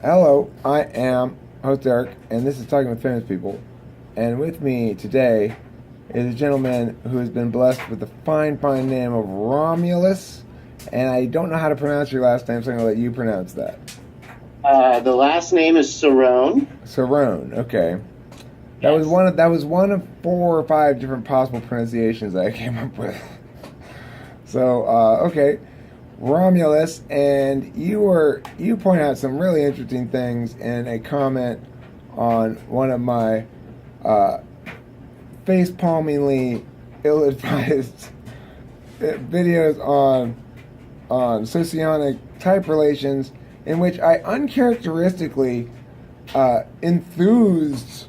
Hello, I am host Eric, and this is Talking with Famous People. And with me today is a gentleman who has been blessed with the fine name of Romulus. And I don't know how to pronounce your last name, so I'm going to let you pronounce that. The last name is Cerrone. Cerrone, okay. That Yes. was one of 4 or 5 different possible pronunciations that I came up with. So, okay. Romulus, and you point out some really interesting things in a comment on one of my face-palmingly ill-advised videos on socionic type relations, in which I uncharacteristically enthused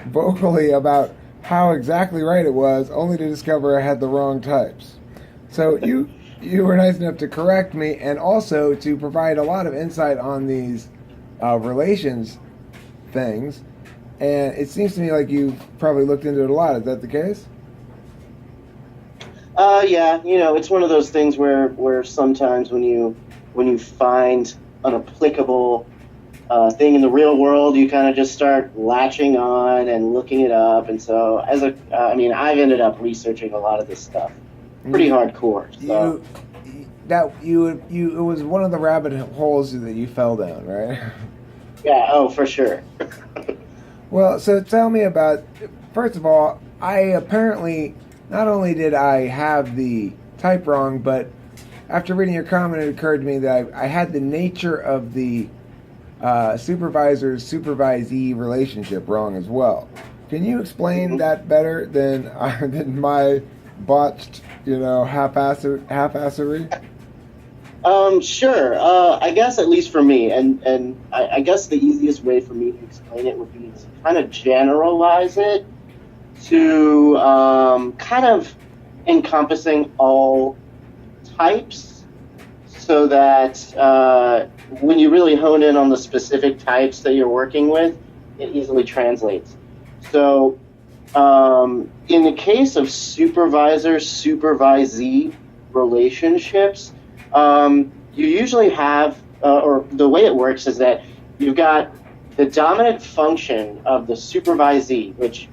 vocally about how exactly right it was, only to discover I had the wrong types. So you were nice enough to correct me and also to provide a lot of insight on these relations things. And it seems to me like you've probably looked into it a lot. Is that the case? Yeah, it's one of those things where sometimes when you find an applicable thing in the real world, you kind of just start latching on and looking it up. And so, I've ended up researching a lot of this stuff pretty hardcore. So. It was one of the rabbit holes that you fell down, right? Yeah. Oh, for sure. Well, so tell me about. First of all, I apparently not only did I have the type wrong, but after reading your comment, it occurred to me that I had the nature of the supervisor-supervisee relationship wrong as well. Can you explain that better than my botched, half-assery? Sure. I guess at least for me, and I guess the easiest way for me to explain it would be to kind of generalize it to kind of encompassing all types, so that when you really hone in on the specific types that you're working with, it easily translates. So, in the case of supervisor-supervisee relationships, you usually have, or the way it works is that you've got the dominant function of the supervisee, which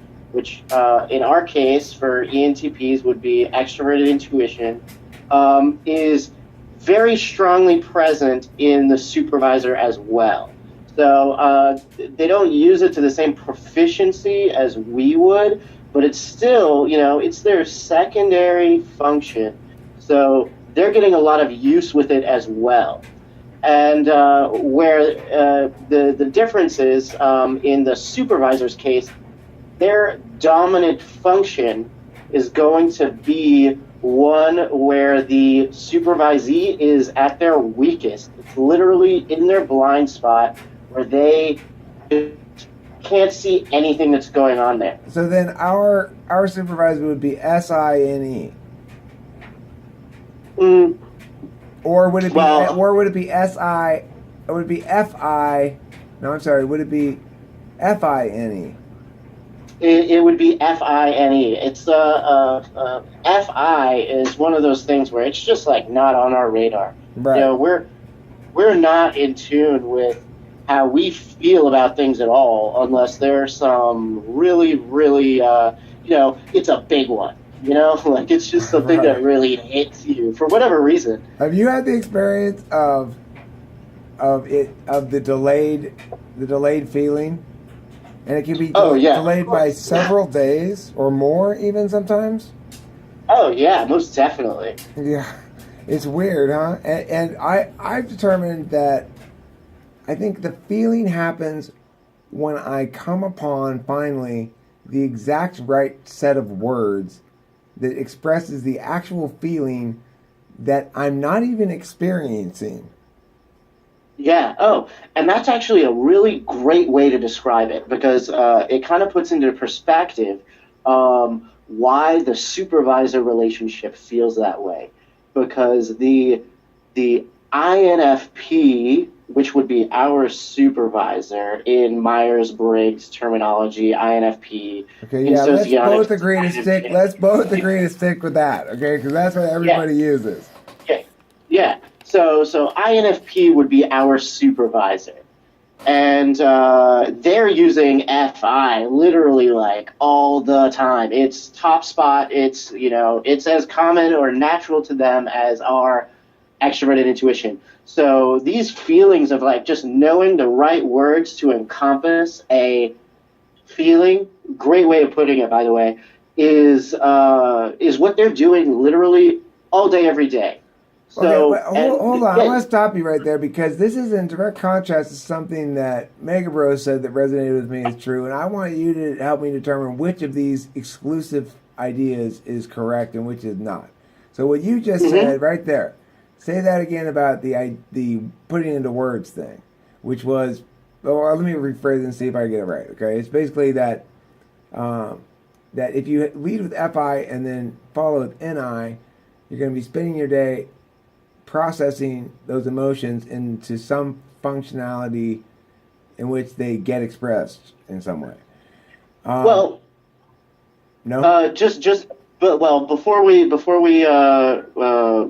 in our case for ENTPs would be extroverted intuition, is very strongly present in the supervisor as well. So they don't use it to the same proficiency as we would, but it's still, it's their secondary function. So they're getting a lot of use with it as well. And where the difference is, in the supervisor's case, their dominant function is going to be one where the supervisee is at their weakest. It's literally in their blind spot where they can't see anything that's going on there. So then our supervisor would be SINE. Or would it be SI? It would be FI. No, I'm sorry. Would it be FINE? It would be FINE. It's FI is one of those things where it's just like not on our radar. Right. We're not in tune with how we feel about things at all, unless there's some really, really, it's a big one. Like it's just something Right. that really hits you for whatever reason. Have you had the experience of the delayed feeling? And it can be delayed by several days or more, even sometimes. Oh yeah, most definitely. Yeah, it's weird, huh? And I've determined that I think the feeling happens when I come upon finally the exact right set of words that expresses the actual feeling that I'm not even experiencing. Yeah. Oh, and that's actually a really great way to describe it, because it kind of puts into perspective why the supervisor relationship feels that way. Because the INFP, which would be our supervisor in Myers-Briggs terminology, INFP. Okay, yeah, let's both agree to stick with that, okay? Because that's what everybody uses. Yeah. So INFP would be our supervisor. and they're using FI literally like all the time. It's top spot. It's it's as common or natural to them as our extroverted intuition. So these feelings of like just knowing the right words to encompass a feeling, great way of putting it, by the way, is what they're doing literally all day, every day. Okay, So, hold on. yeah, I want to stop you right there because this is in direct contrast to something that Mega Bro said that resonated with me as true, and I want you to help me determine which of these exclusive ideas is correct and which is not. So what you just said right there, say that again about the putting into words thing, which was, or let me rephrase it and see if I get it right. Okay, it's basically that that if you lead with FI and then follow with NI, you're going to be spending your day processing those emotions into some functionality in which they get expressed in some way. well, No. but well, before we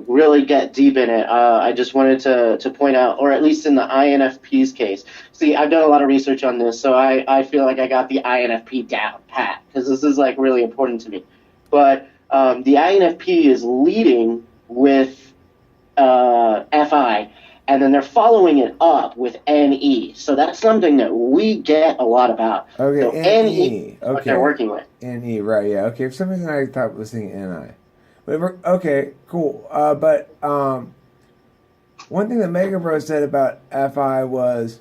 really get deep in it, I just wanted to point out, or at least in the INFP's case. See, I've done a lot of research on this, so I feel like I got the INFP down pat because this is like really important to me. But the INFP is leading with FI, and then they're following it up with NE. So that's something that we get a lot about. Okay, So NE. is what they're working with. NE, right? Yeah. Okay. For some reason, I thought it was thinking NI. But okay, cool. But one thing that Mega Bro said about FI was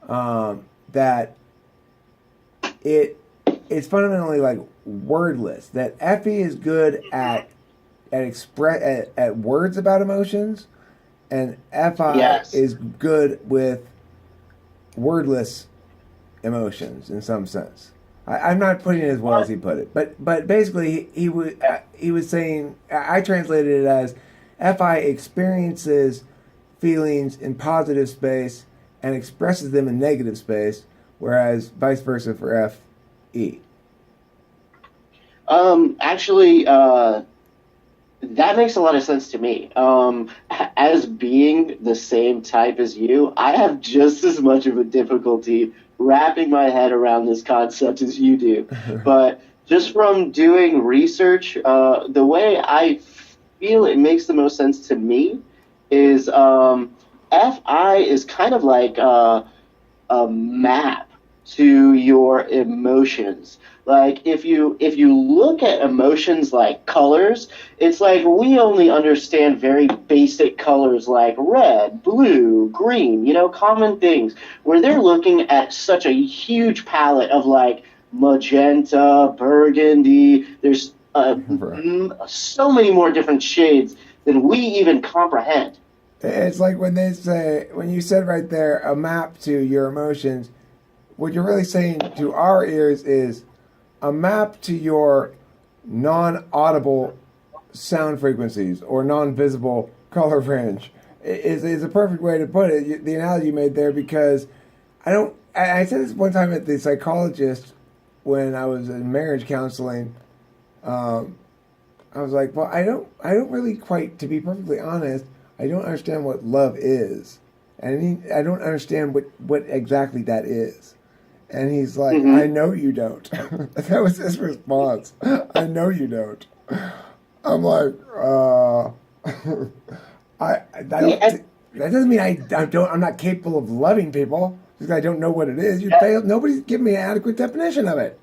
that it's fundamentally like wordless. That FE is good at words about emotions, and FI is good with wordless emotions in some sense. I'm not putting it as well as he put it, but basically he was saying, I translated it as FI experiences feelings in positive space and expresses them in negative space, whereas vice versa for FE. Actually, that makes a lot of sense to me. As being the same type as you, I have just as much of a difficulty wrapping my head around this concept as you do. But just from doing research, the way I feel it makes the most sense to me is FI is kind of like a map to your emotions. Like if you look at emotions like colors, it's like we only understand very basic colors like red, blue, green, common things. Where they're looking at such a huge palette of like magenta, burgundy. There's so many more different shades than we even comprehend. It's like when you said right there, a map to your emotions, what you're really saying to our ears is a map to your non-audible sound frequencies or non-visible color range is a perfect way to put it. The analogy you made there, because I said this one time at the psychologist when I was in marriage counseling. I was like, well, I don't really quite, to be perfectly honest, I don't understand what love is, and I don't understand what exactly that is. And he's like, I know you don't. That was his response. I know you don't. I'm like, that doesn't mean I'm not capable of loving people because I don't know what it is. Nobody's given me an adequate definition of it.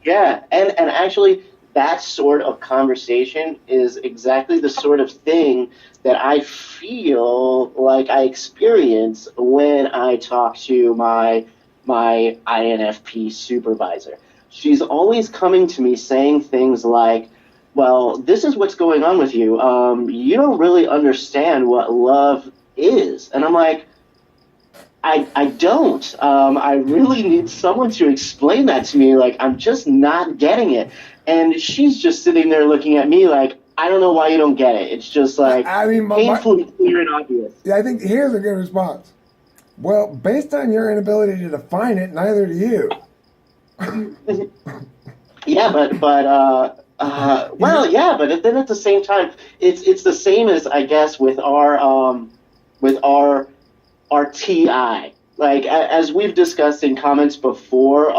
Yeah, and actually, that sort of conversation is exactly the sort of thing that I feel like I experience when I talk to my INFP supervisor. She's always coming to me saying things like, well, this is what's going on with you. You don't really understand what love is. And I'm like, I don't. I really need someone to explain that to me. Like, I'm just not getting it. And she's just sitting there looking at me like, I don't know why you don't get it. It's just like painfully clear and obvious. Yeah, I think here's a good response. Well, based on your inability to define it, neither do you. Yeah, but then at the same time, it's the same as I guess with our TI. like as we've discussed in comments before,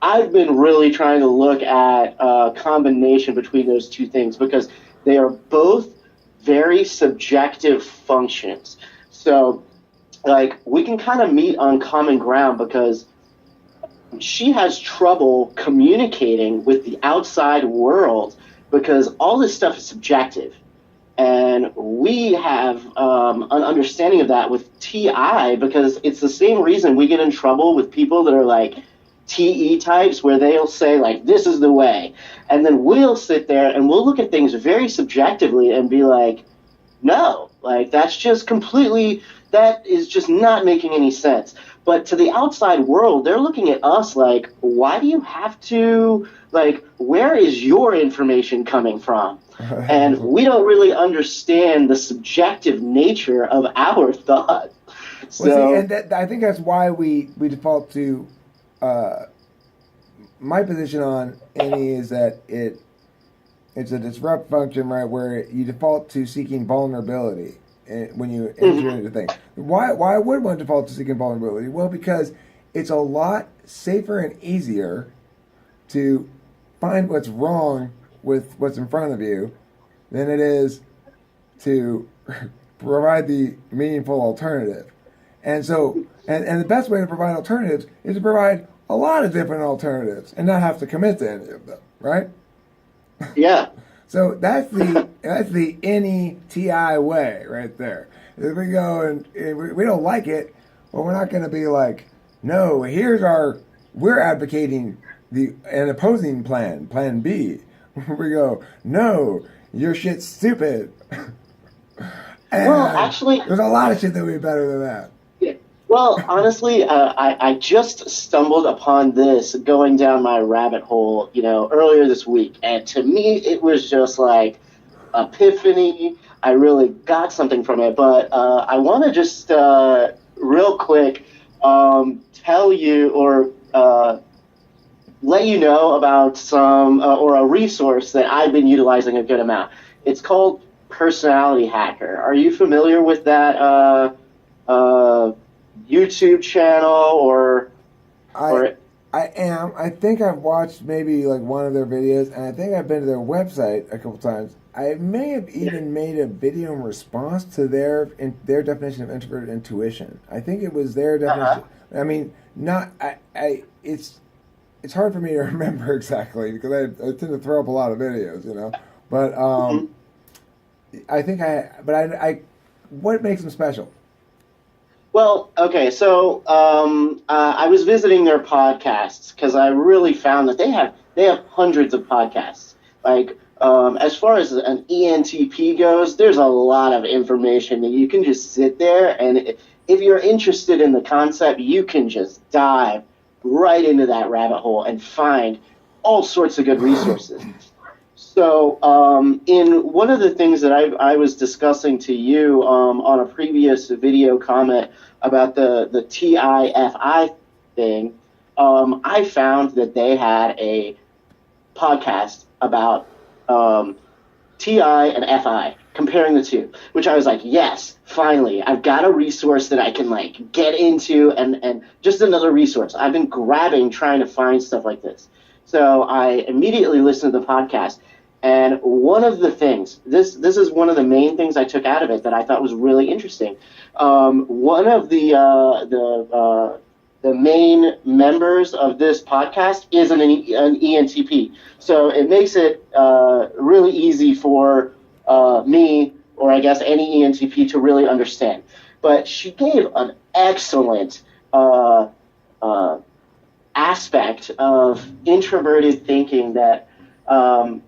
I've been really trying to look at a combination between those two things because they are both very subjective functions. So, like, we can kind of meet on common ground because she has trouble communicating with the outside world because all this stuff is subjective. And we have an understanding of that with TI because it's the same reason we get in trouble with people that are like TE types where they'll say like, this is the way. And then we'll sit there and we'll look at things very subjectively and be like, no, like that is just not making any sense. But to the outside world, they're looking at us like, why do you have to, like, where is your information coming from? And we don't really understand the subjective nature of our thought. So, well, see, and I think that's why we default to, my position on any is that it's a disrupt function, right, where you default to seeking vulnerability when you enter into things. Why would one default to seeking vulnerability? Well, because it's a lot safer and easier to find what's wrong with what's in front of you than it is to provide the meaningful alternative. And so, and the best way to provide alternatives is to provide a lot of different alternatives and not have to commit to any of them, right? Yeah. So that's the any TI way right there. If we go and we don't like it, well, we're not going to be like, no, we're advocating an opposing plan B. We go, no, your shit's stupid. Well, actually, there's a lot of shit that would be better than that. Yeah. Well, honestly, I just stumbled upon this going down my rabbit hole, earlier this week, and to me, it was just like epiphany. I really got something from it, but I want to just real quick tell you or let you know about some or a resource that I've been utilizing a good amount. It's called Personality Hacker. Are you familiar with that YouTube channel or? I am. I think I've watched maybe like one of their videos, and I think I've been to their website a couple times. I may have even made a video in response to their definition of introverted intuition. I think it was their definition. I mean, it's hard for me to remember exactly because I tend to throw up a lot of videos, But I think what makes them special? Well, okay, so I was visiting their podcasts because I really found that they have hundreds of podcasts. Like as far as an ENTP goes, there's a lot of information that you can just sit there and if you're interested in the concept, you can just dive right into that rabbit hole and find all sorts of good resources. So in one of the things that I was discussing to you on a previous video comment about the TIFI thing, I found that they had a podcast about TI and FI, comparing the two, which I was like, yes, finally, I've got a resource that I can like get into and just another resource. I've been trying to find stuff like this. So I immediately listened to the podcast. And one of the things, this is one of the main things I took out of it that I thought was really interesting. One of the main members of this podcast is an ENTP. So it makes it really easy for me, or I guess any ENTP, to really understand. But she gave an excellent aspect of introverted thinking that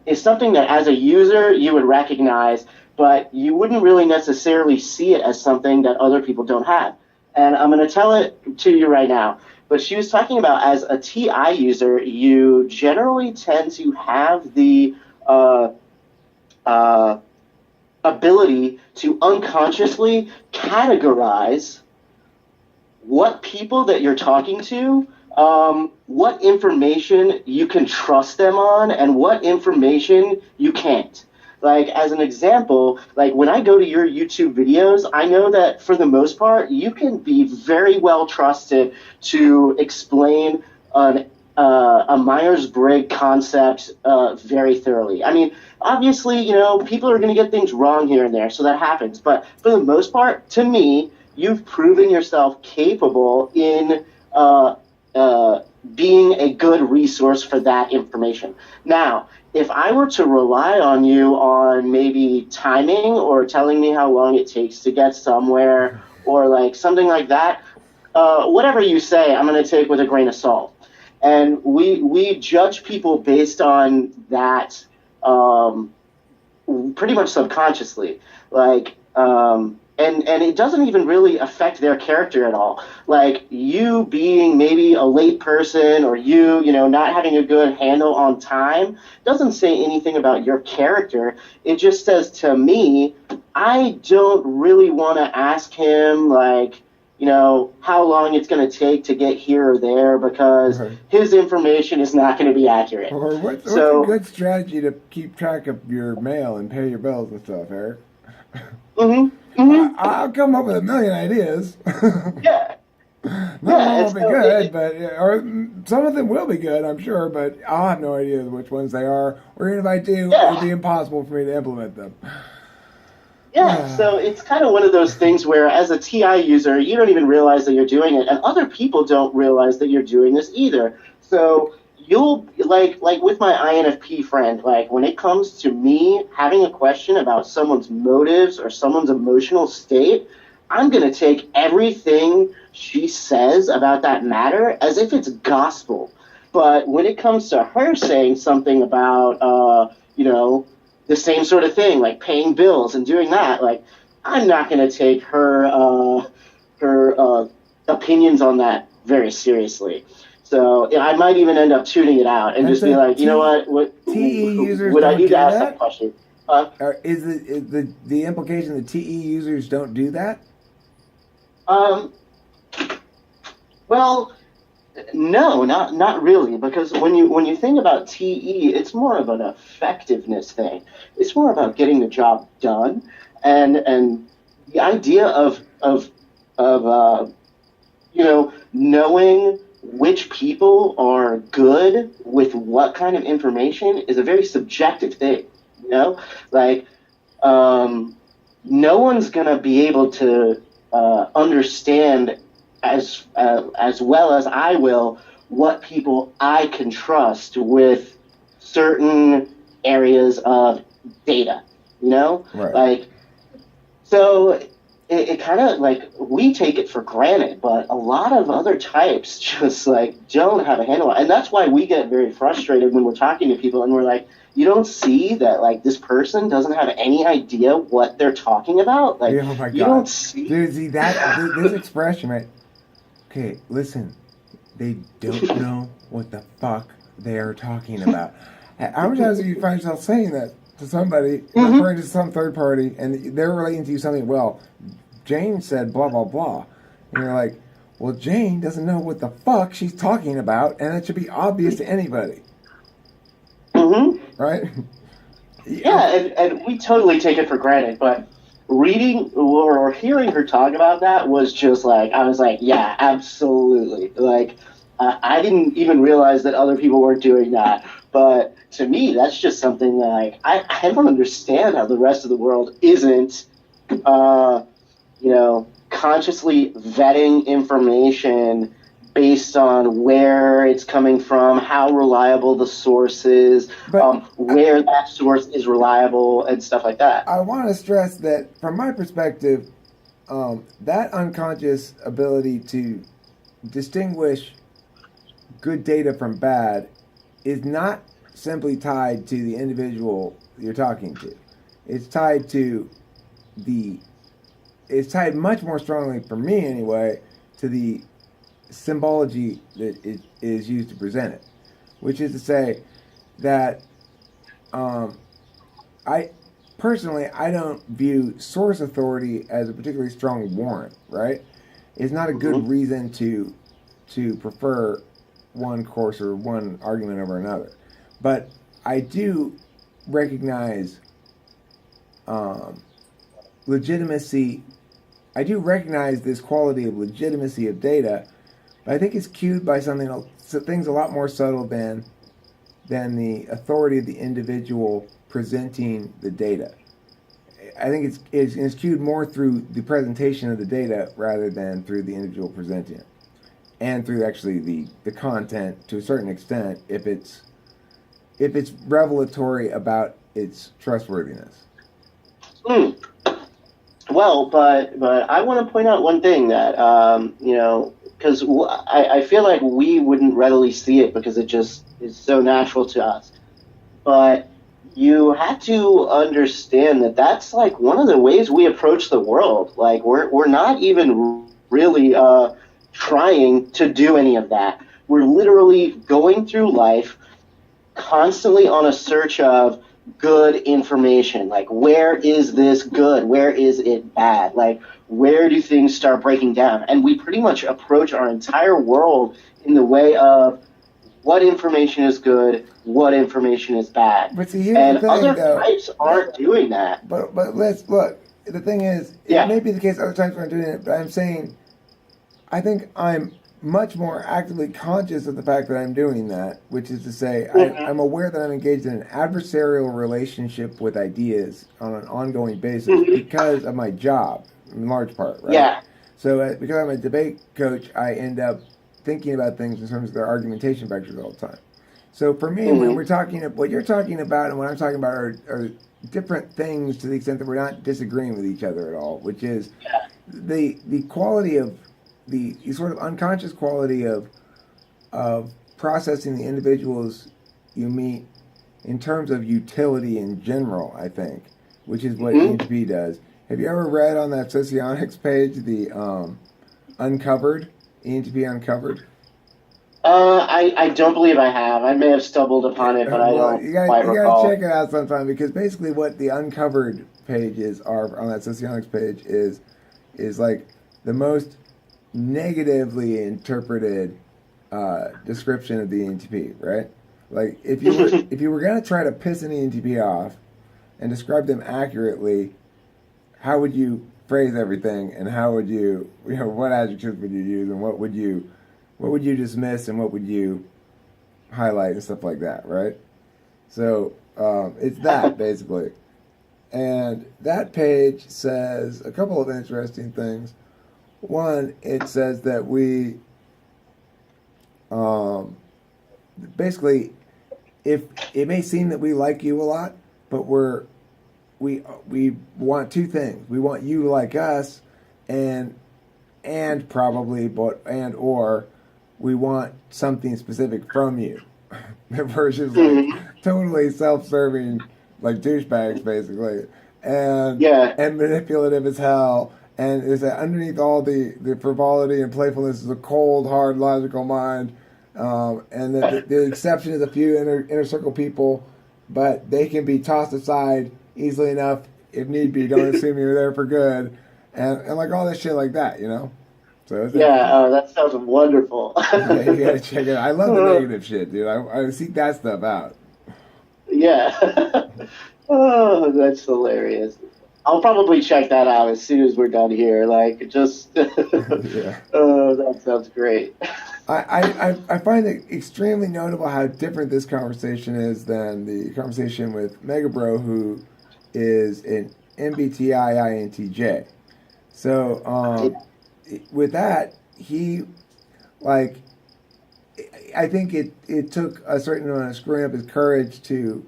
is something that as a user you would recognize, but you wouldn't really necessarily see it as something that other people don't have. And I'm going to tell it to you right now. But she was talking about as a TI user, you generally tend to have the ability to unconsciously categorize what people that you're talking to, what information you can trust them on and what information you can't. Like, as an example, like when I go to your YouTube videos, I know that for the most part, you can be very well trusted to explain a Myers-Briggs concept very thoroughly. I mean, obviously, people are going to get things wrong here and there, so that happens. But for the most part, to me, you've proven yourself capable in being a good resource for that information. Now, if I were to rely on you on maybe timing or telling me how long it takes to get somewhere or like something like that, whatever you say, I'm going to take with a grain of salt. And we judge people based on that pretty much subconsciously. Like, and it doesn't even really affect their character at all. Like you being maybe a late person or not having a good handle on time doesn't say anything about your character. It just says to me, I don't really want to ask him like, how long it's going to take to get here or there because his information is not going to be accurate. Or what's a good strategy to keep track of your mail and pay your bills and stuff, Eric? I'll come up with a million ideas. Yeah. Not all will be good, or some of them will be good, I'm sure, but I'll have no idea which ones they are. Or even if I do, it'll be impossible for me to implement them. Yeah, so it's kind of one of those things where as a TI user, you don't even realize that you're doing it, and other people don't realize that you're doing this either. So you'll, like with my INFP friend, like when it comes to me having a question about someone's motives or someone's emotional state, I'm going to take everything she says about that matter as if it's gospel. But when it comes to her saying something about, the same sort of thing, like paying bills and doing that, like I'm not going to take her opinions on that very seriously. So I might even end up tuning it out and just be like, you know what TE users would I don't need do to ask that? that question? Is the implication that TE users don't do that? Well, no, not really, because when you think about TE, it's more of an effectiveness thing. It's more about getting the job done, and the idea of knowing which people are good with what kind of information is a very subjective thing. Like no one's gonna be able to understand as well as I will what people I can trust with certain areas of data, Right. Like, so it kind of like we take it for granted, but a lot of other types just like don't have a handle on it. And that's why we get very frustrated when we're talking to people and we're like, you don't see that like this person doesn't have any idea what they're talking about? Like, oh my God. You don't see. Dude, see that this expression, right? Okay, listen. They don't know what the fuck they are talking about. How many times do you find yourself saying that to somebody, referring to some third party, and they're relating to you something? Well, Jane said blah blah blah, and you're like, well, Jane doesn't know what the fuck she's talking about, and that should be obvious to anybody. Right? Yeah, and we totally take it for granted, but reading or hearing her talk about that was just like, I was like, yeah, absolutely. Like, I didn't even realize that other people weren't doing that. But to me, that's just something that, like, I don't understand how the rest of the world isn't, consciously vetting information based on where it's coming from, how reliable the source is, where that source is reliable, and stuff like that. I want to stress that, from my perspective, that unconscious ability to distinguish good data from bad is not simply tied to the individual you're talking to. It's tied much more strongly, for me anyway, to the symbology that is used to present it, which is to say that I don't view source authority as a particularly strong warrant, right? It's not a good reason to prefer one course or one argument over another. But I do recognize um, legitimacy. I do recognize this quality of legitimacy of data, but I think it's cued by things a lot more subtle than the authority of the individual presenting the data. I think it's cued more through the presentation of the data rather than through the individual presenting it, and through actually the content to a certain extent if it's revelatory about its trustworthiness. Well, but I want to point out one thing that because I feel like we wouldn't readily see it because it just is so natural to us. But you have to understand that that's like one of the ways we approach the world. Like we're not even really trying to do any of that. We're literally going through life constantly on a search of good information. Like, where is this good? Where is it bad? Like, where do things start breaking down? And we pretty much approach our entire world in the way of what information is good, what information is bad. But see, here's and the thing, other though, types aren't doing that. But let's look. The thing is, Yeah. it may be the case other types aren't doing it, but I'm saying, I think I'm much more actively conscious of the fact that I'm doing that, which is to say, I'm aware that I'm engaged in an adversarial relationship with ideas on an ongoing basis because of my job, in large part, right? Yeah. So because I'm a debate coach, I end up thinking about things in terms of their argumentation vectors all the time. So for me, when we're talking, what you're talking about and what I'm talking about are different things to the extent that we're not disagreeing with each other at all, which is the quality of the sort of unconscious quality of processing the individuals you meet in terms of utility in general, I think, which is what ENTP does. Have you ever read on that socionics page the Uncovered, ENTP Uncovered? I don't believe I have. I may have stumbled upon it, but I don't quite recall. You gotta check it out sometime, because basically what the Uncovered pages are on that socionics page is like the most negatively interpreted description of the ENTP, right? Like if you were gonna try to piss an ENTP off and describe them accurately, how would you phrase everything, and how would you what adjectives would you use, and what would you dismiss, and what would you highlight, and stuff like that, right? So it's that basically, and that page says a couple of interesting things. One, it says that we basically, if it may seem that we like you a lot, but we want two things. We want you to like us, and probably, or we want something specific from you. Versus like totally self-serving, like douchebags, basically, and manipulative as hell. And is that underneath all the frivolity and playfulness is a cold, hard, logical mind, and that the exception is a few inner circle people, but they can be tossed aside easily enough if need be. Don't assume you're there for good, and like all that shit like that, So that sounds wonderful. Yeah, you gotta check it out. I love the negative shit, dude. I seek that stuff out. Yeah. Oh, that's hilarious. I'll probably check that out as soon as we're done here. Like, just, Oh, that sounds great. I find it extremely notable how different this conversation is than the conversation with Megabro, who is an MBTI INTJ. So, with that, he, like, I think it took a certain amount of screwing up his courage to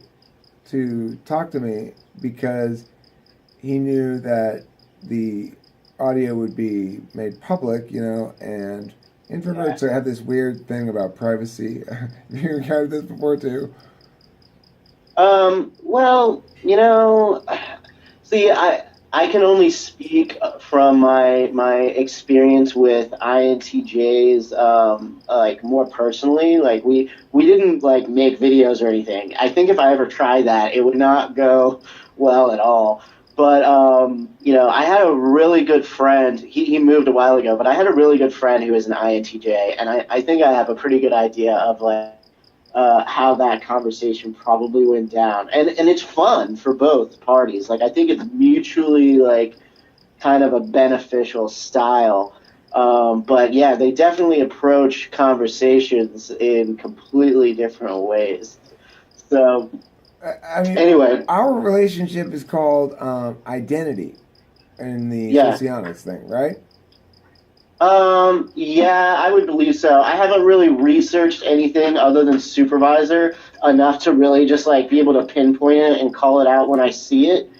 talk to me, because he knew that the audio would be made public, and introverts have this weird thing about privacy. Have you encountered this before too? Well, see, I can only speak from my experience with INTJs, like more personally. Like we didn't like make videos or anything. I think if I ever tried that, it would not go well at all. But, I had a really good friend. He moved a while ago, but I had a really good friend who was an INTJ, and I think I have a pretty good idea of, like, how that conversation probably went down, and it's fun for both parties. Like I think it's mutually like kind of a beneficial style. But yeah, they definitely approach conversations in completely different ways. So I mean, anyway, our relationship is called identity in the yeah. socionics thing, right? Yeah, I would believe so. I haven't really researched anything other than supervisor enough to really just like be able to pinpoint it and call it out when I see it.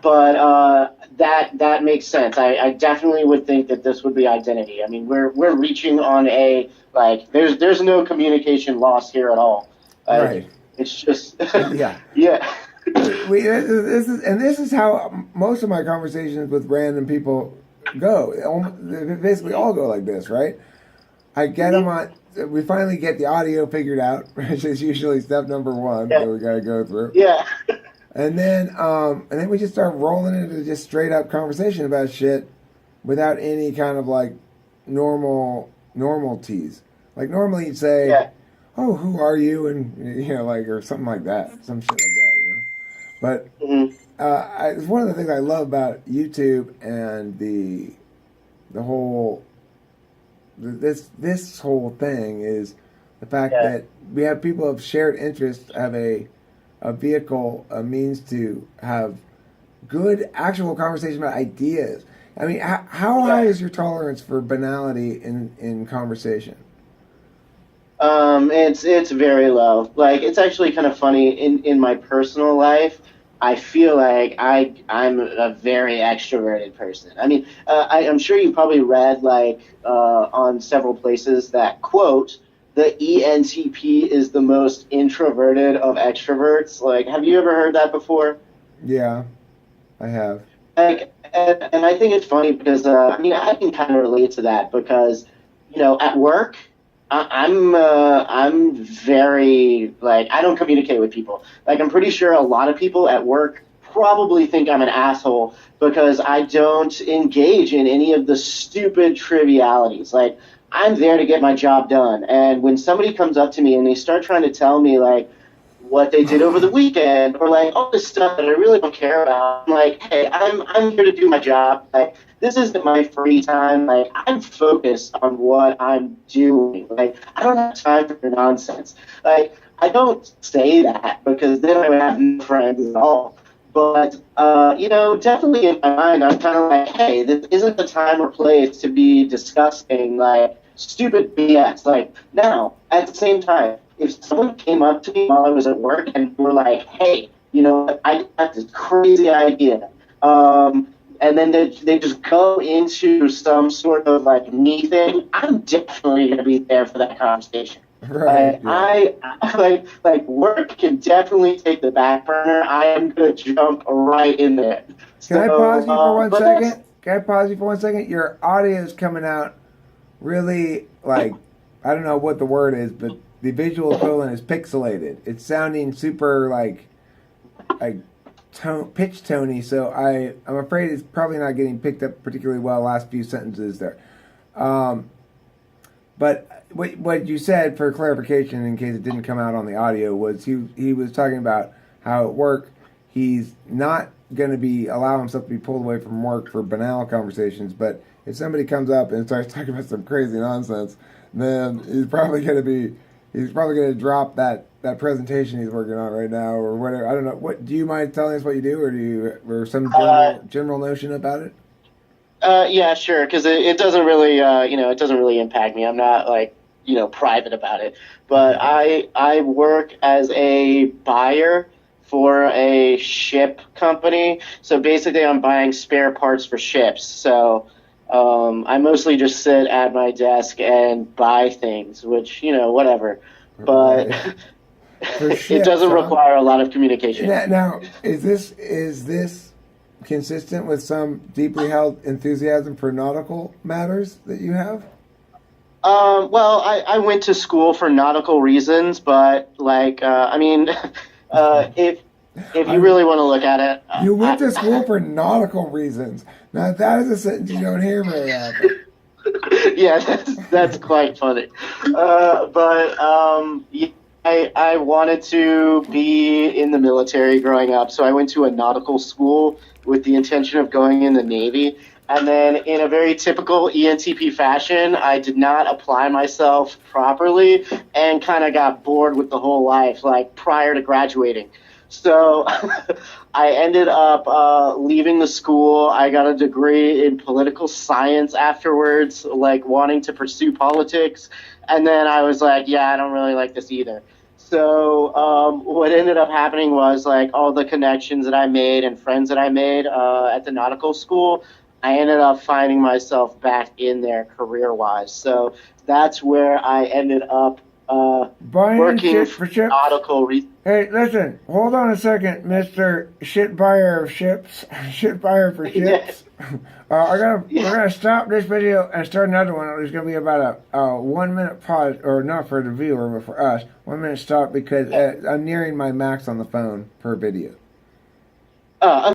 But that makes sense. I definitely would think that this would be identity. I mean, we're reaching on a like there's no communication loss here at all. Like Right. it's just Yeah. yeah. This is how most of my conversations with random people go. They basically all go like this, right? I get them on. We finally get the audio figured out, which is usually step number one Yeah. that we got to go through. Yeah. And then we just start rolling into just straight up conversation about shit without any kind of like normalties. Like normally you'd say, Yeah. "Oh, who are you?" and like or something like that, some shit like that. But Mhm. it's one of the things I love about YouTube and the whole this whole thing is the fact Yeah. that we have people of shared interest, have a vehicle, a means to have good actual conversation about ideas. I mean, how high is your tolerance for banality in conversation? It's very low. Like it's actually kind of funny in my personal life. I feel like I'm a very extroverted person. I mean, I'm sure you probably read like on several places that quote the ENTP is the most introverted of extroverts. Like, have you ever heard that before? Yeah, I have. Like, and I think it's funny because I mean I can kind of relate to that because at work I'm very like I don't communicate with people. Like I'm pretty sure a lot of people at work probably think I'm an asshole because I don't engage in any of the stupid trivialities. Like I'm there to get my job done, and when somebody comes up to me and they start trying to tell me like what they did over the weekend or like all this stuff that I really don't care about. I'm like, hey, I'm here to do my job. Like this isn't my free time. Like I'm focused on what I'm doing. Like I don't have time for nonsense. Like I don't say that because then I would have no friends at all. But definitely in my mind, I'm kind of like, hey, this isn't the time or place to be discussing like stupid BS. Like now, at the same time, if someone came up to me while I was at work and were like, hey, I got this crazy idea, and then they just go into some sort of like me thing, I'm definitely going to be there for that conversation. Right. Like I like work can definitely take the back burner. I am gonna jump right in there. Can I pause you for one but second? Can I pause you for one second? Your audio is coming out really like I don't know what the word is, but the visual equivalent is pixelated. It's sounding super like pitch tony. So I'm afraid it's probably not getting picked up particularly well. Last few sentences there. But what you said for clarification, in case it didn't come out on the audio, was he was talking about how at work he's not going to be allow himself to be pulled away from work for banal conversations. But if somebody comes up and starts talking about some crazy nonsense, then he's probably going to drop that presentation he's working on right now or whatever. I don't know. What do you mind telling us what you do, or some general notion about it? Yeah, sure, because it doesn't really it doesn't really impact me. I'm not like private about it, but I work as a buyer for a ship company. So basically, I'm buying spare parts for ships. So I mostly just sit at my desk and buy things, which whatever. But Right. it doesn't require a lot of communication. Now, is this consistent with some deeply held enthusiasm for nautical matters that you have? Well, I went to school for nautical reasons, but like, I mean, if you really want to look at it, You went to school for nautical reasons. Now, that is a sentence you don't hear very often. yeah, that's quite funny. But I wanted to be in the military growing up, so I went to a nautical school with the intention of going in the Navy. And then, in a very typical ENTP fashion, I did not apply myself properly and kind of got bored with the whole life, like prior to graduating. So I ended up leaving the school. I got a degree in political science afterwards, like wanting to pursue politics. And then I was like, yeah, I don't really like this either. So what ended up happening was like all the connections that I made and friends that I made at the nautical school, I ended up finding myself back in there career-wise. So that's where I ended up Buying working shit for for ships. nautical research. Hey, listen, hold on a second, Mister Shit Buyer of Ships, Shit Buyer for Ships. We're gonna stop this video and start another one. There's gonna be about a 1 minute pause, or not for the viewer, but for us, 1 minute stop because I'm nearing my max on the phone per video.